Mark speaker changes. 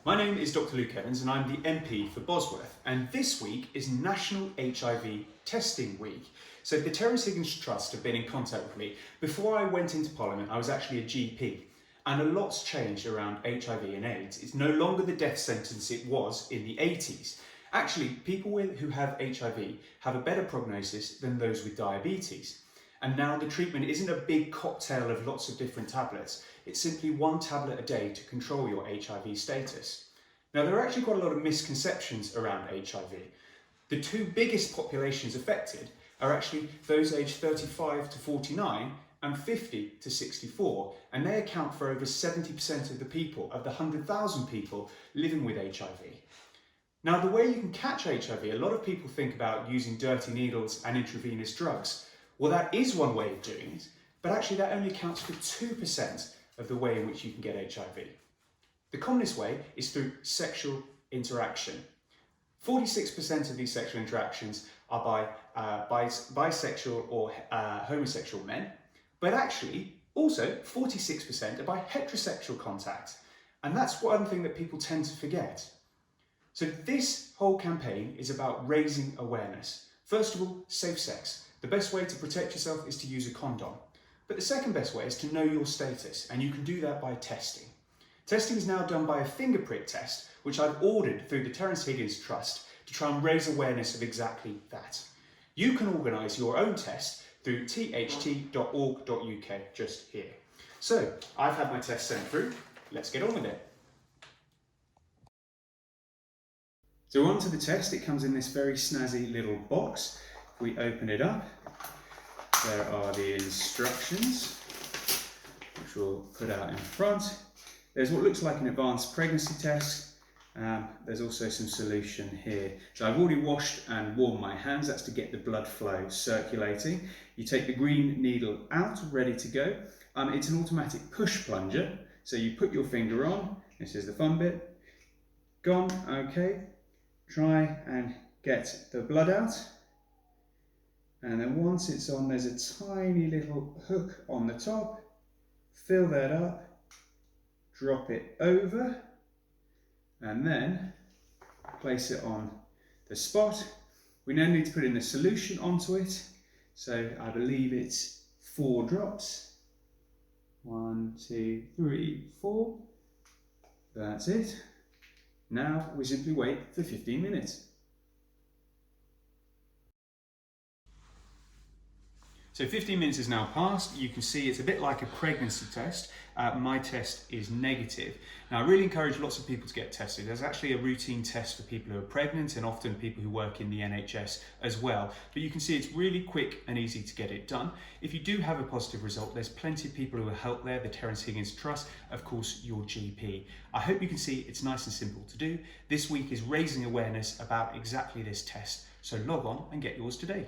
Speaker 1: My name is Dr. Luke Evans and I'm the MP for Bosworth, and this week is National HIV Testing Week. So the Terence Higgins Trust have been in contact with me. Before I went into Parliament, I was actually a GP, and a lot's changed around HIV and AIDS. It's no longer the death sentence it was in the 80s. Actually, people who have HIV have a better prognosis than those with diabetes. And now the treatment isn't a big cocktail of lots of different tablets. It's simply one tablet a day to control your HIV status. Now, there are actually quite a lot of misconceptions around HIV. The two biggest populations affected are actually those aged 35 to 49 and 50 to 64, and they account for over 70% of the people, of the 100,000 people living with HIV. Now, the way you can catch HIV, a lot of people think about using dirty needles and intravenous drugs. Well, that is one way of doing it, but actually that only accounts for 2% of the way in which you can get HIV. The commonest way is through sexual interaction. 46% of these sexual interactions are by bisexual or homosexual men, but actually also 46% are by heterosexual contact. And that's one thing that people tend to forget. So this whole campaign is about raising awareness. First of all, safe sex. The best way to protect yourself is to use a condom. But the second best way is to know your status, and you can do that by testing. Testing is now done by a finger prick test, which I've ordered through the Terence Higgins Trust to try and raise awareness of exactly that. You can organise your own test through tht.org.uk, just here. So, I've had my test sent through. Let's get on with it. So on to the test. It comes in this very snazzy little box. If we open it up, there are the instructions, which we'll put out in front. There's what looks like an advanced pregnancy test. There's also some solution here. So I've already washed and warmed my hands. That's to get the blood flow circulating. You take the green needle out, ready to go. It's an automatic push plunger. So you put your finger on. This is the fun bit. Gone, okay. Try and get the blood out. And then once it's on, there's a tiny little hook on the top. Fill that up, drop it over, and then place it on the spot. We now need to put in the solution onto it. So I believe it's 4 drops. 1, 2, 3, 4. That's it. Now we simply wait for 15 minutes. So 15 minutes has now passed. You can see it's a bit like a pregnancy test. My test is negative. Now, I really encourage lots of people to get tested. There's actually a routine test for people who are pregnant and often people who work in the NHS as well. But you can see it's really quick and easy to get it done. If you do have a positive result, there's plenty of people who will help there. The Terence Higgins Trust, of course, your GP. I hope you can see it's nice and simple to do. This week is raising awareness about exactly this test. So log on and get yours today.